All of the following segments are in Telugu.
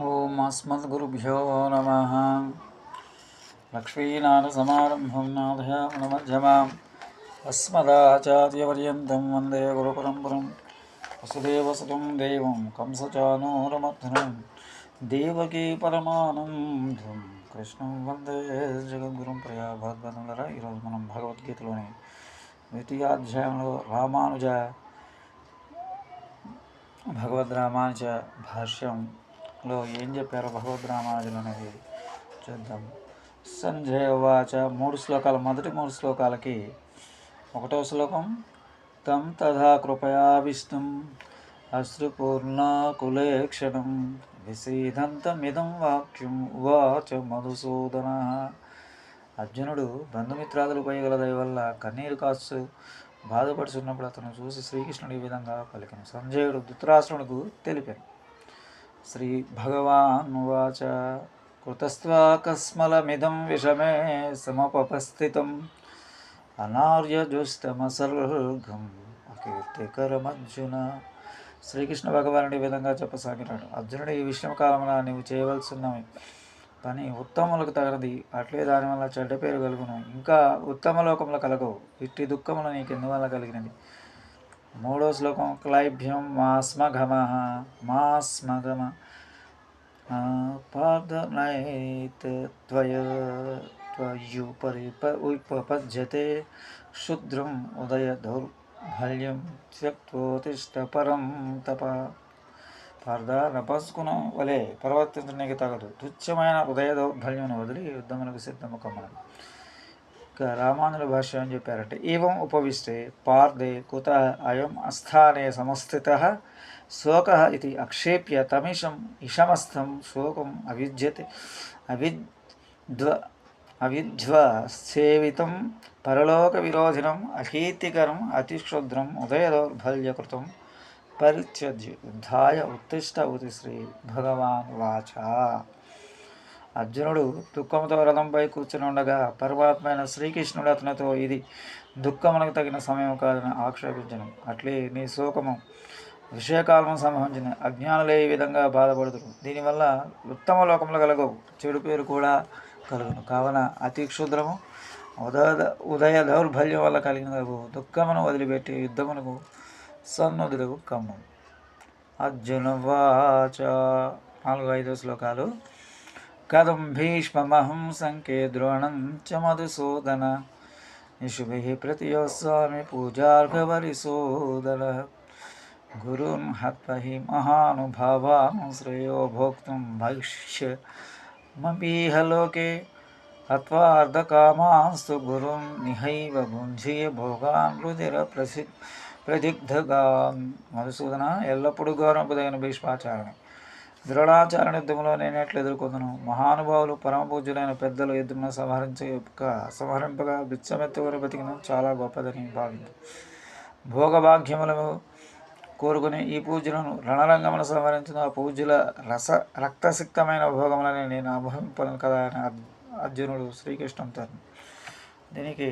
ఓం అస్మద్గురుభ్యో నమః. లక్ష్మీనాథసమారంభం నాథయామునమధ్యమాం అస్మదాచార్యపర్యంతం వందే గురుపరంపరం. వసుదేవసుతం దేవం కంసచానూరమర్దనం దేవకీ పరమానందం కృష్ణం వందే జగద్గురుం. ప్రియా భగవద్బంధువులారా, ఈరోజు మనం భగవద్గీతలోని ద్వితీయాధ్యాయంలో భగవద్ రామానుజ భాష్యంలో ఏం చెప్పారో భగవద్ రామానుజులు అనేది చూద్దాం. సంజయ వాచ 3 శ్లోకాలు. మొదటి 3 శ్లోకాలకి 1వ శ్లోకం తం తథా కృపయావిష్టం అశ్రుపూర్ణాకులేక్షణం విసీదంతమిదం వాక్యం ఉవాచ మధుసూదన. అర్జునుడు బంధుమిత్రాదులపై గల దయ వల్ల కన్నీరు కాస్తూ బాధపడుచున్నప్పుడు అతను చూసి శ్రీకృష్ణుడు ఈ విధంగా పలికను. సంజయుడు ధృతరాష్ట్రునికి తెలిపాను. శ్రీ భగవాన్ వాచ కృతస్వాకస్మలమిదం విషమే సమపస్థితం అనార్యజుష్టమసర్గం అకీర్తికరమర్జున. శ్రీకృష్ణ భగవానుడు ఈ విధంగా చెప్పసాగినాడు. అర్జునుడు, ఈ విషయం కాలమున నీవు చేయవలసినవి పని ఉత్తమములకు తగినది, అట్లే దానివల్ల చెడ్డ పేరు కలుగును, ఇంకా ఉత్తమ లోకములు కలగవు. ఇట్టి దుఃఖములు నీకు ఎందువల్ల కలిగినది? 3వ శ్లోకం క్లైభ్యం మాస్మగమ పార్ధనైత్ త్వయుపపద్యతే శుద్రం ఉదయ దౌర్బల్యం త్యక్తోతిష్ట పరం తప. పార్థ, నపస్కును వలె ప్రవర్తించడానికి తగదు. తుచ్చమైన హృదయ దౌర్బల్యమును వదిలి యుద్ధములకు సిద్ధము కమ్మను. ఇక రామానుజుల భాష్యం ఏం చెప్పారంటే, ఏవం ఉపవిష్టే పార్థే కుత అయం అస్థానే సమస్థితః శోకః ఇది అక్షేప్య తమిషం ఇషమస్థం శోకం అవిధ్వసేవితం పరలోక విరోధినం అకీర్తికరం అతిక్షుద్రం ఉదయ దౌర్బల్యకృతం పరిత్యజ్య యుద్ధాయ ఉత్తిష్ట ఉతి. శ్రీ భగవాన్ వాచ. అర్జునుడు దుఃఖంతో రథంపై కూర్చుని ఉండగా పరమాత్మ అయిన శ్రీకృష్ణుడు అతనితో, ఇది దుఃఖమునకు తగిన సమయం కాదని ఆక్షేపించను. అట్లే నీ శోకము విషయకాలము సంభవించిన అజ్ఞానులే ఈ విధంగా బాధపడుతురు. దీనివల్ల ఉత్తమ లోకములు కలగవు, చెడు పేరు కూడా కలుగును. కావున అతి క్షుద్రము ఉదయ దౌర్బల్యం వల్ల కలిగిన దుఃఖమును వదిలిపెట్టి యుద్ధమునకు సన్నుదులకు కమ్ము. అర్జున వాచ. 4-5 శ్లోకాలు. కథం భీష్మమహం సంఖ్యే ద్రోణం చ మధుసూదన నిషుభిః ప్రతియోత్సామి పూజార్ఘవరిసోదర గురున్ హత్వ హి మహానుభావాన్ శ్రేయో భోక్తుం భవిష్యమపీహ లోకే హత్వార్ధకామాంస్తు గురుం నిహైవ భుంజీయ భోగాన్ రుధిర ప్రదిగ్ధగా. మధుసూదన, ఎల్లప్పుడూ గౌరవింపదగిన భీష్మాచార్యుని ద్రోణాచార్యుని యుద్ధంలో నేను ఎట్లు ఎదుర్కొందును? మహానుభావులు పరమపూజ్యులైన పెద్దలు యుద్ధమును సంహరింపగా బిచ్చమెత్తుకొని బతికిన చాలా గొప్పదని భావించు. భోగభాగ్యములను కోరుకుని ఈ పూజ్యులను రణరంగమును సంహరించిన ఆ పూజ్యుల రక్తసిక్తమైన భోగములని నేను అనుభవింపను కదా అని అర్జునుడు శ్రీకృష్ణునితో. దీనికి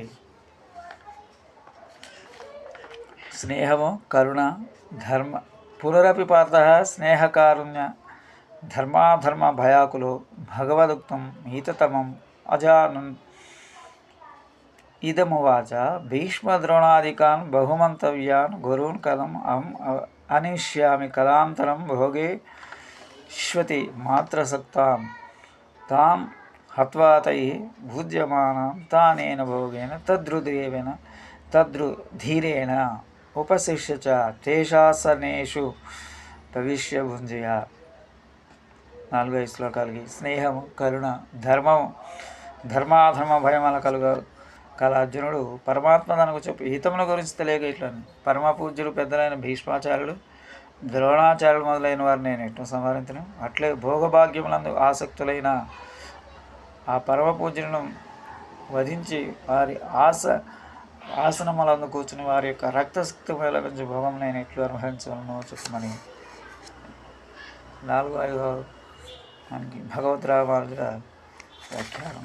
స్నేహము, కరుణ, ధర్మ పునరపి పార్థ స్నేహకారుణ్య ధర్మాధర్మ భయాకులు భగవదుక్తం ఈతతమం అజానన్ ఇదమువాచ. భీష్మద్రోణాదికాన్ బహుమంతవ్యాన్ గురూన్ కథం అహం అనిష్యామి కదాంతరం భోగేష్వతి మాత్రసక్తాం తాం హత్వా తైః భుజ్యమానాం తానేన భోగేన తద్రుధీరేణ ఉపశిష్య చ తేషాసనేషు ప్రవిశ్య భుంజయ. 4-5 శ్లోకాలకి స్నేహము, కరుణ, ధర్మము, ధర్మాధర్మ భయముల కల అర్జునుడు పరమాత్మ తనకు చెప్పి హితముల గురించి తెలియక ఇట్లని, పరమపూజ్యులు పెద్దలైన భీష్మాచార్యులు, ద్రోణాచార్యులు మొదలైన వారిని నేను ఎట్లు సంహరించను? అట్లే భోగభాగ్యములందు ఆసక్తులైన ఆ పరమపూజ్యులను వధించి వారి ఆసనములందు కూర్చుని వారి యొక్క రక్తశక్తిపై లభించే భోగం నేను ఎట్లు అనుభవించగలను చెప్పమని 4-5 మనకి భగవద్ రామానుజుల వ్యాఖ్యానం.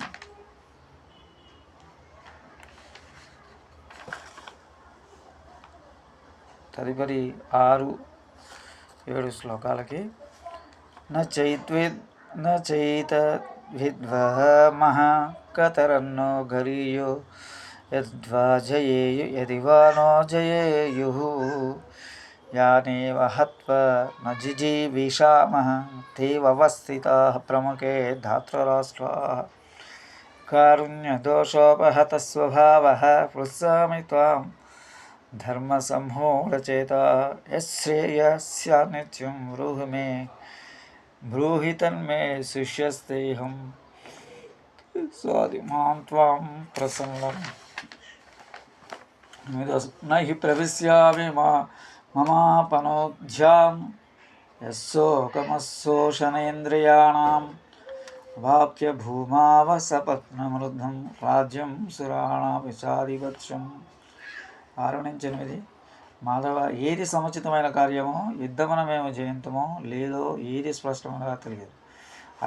తదుపరి 6-7 శ్లోకాలకి न चैतद्विद्वः महः कतरन्नो गरीयो यद्वा जयेयु यदि वा नो जयेयुः यानेव हत्वा न जिजीविषामः ते व्यवस्थिताः प्रमुखे धातृराष्ट्राः कारुण्यदोषोपहतस्वभावः पृच्छामि त्वां धर्मसम्मूढचेताः यश्रेयस्यानित्यं ब्रूहि तन्मे शिष्यस्तेऽहं स्वादिमां त्वां प्रसन्नं न हि प्रविश्यामि ममापनोध्यां यस्सोकमशोषणेन्द्रियाणां वाप्य भूमावसपत्नमृद्धं राज्యం సురాణాపిచాదివత్సం 6-8 మాధవ ఏది సముచితమైన కార్యమో యుద్ధమున మేము జయంతమో లేదో ఏది స్పష్టముగా తెలియదు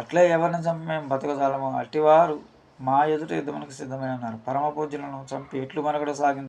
అట్లే ఎవరిని చంపి మేము బతకజాలమో అట్టివారు మా ఎదుట యుద్ధమునకు సిద్ధమై ఉన్నారు పరమ పూజ్యులను చంపి ఎట్లు మనగడ సాగింది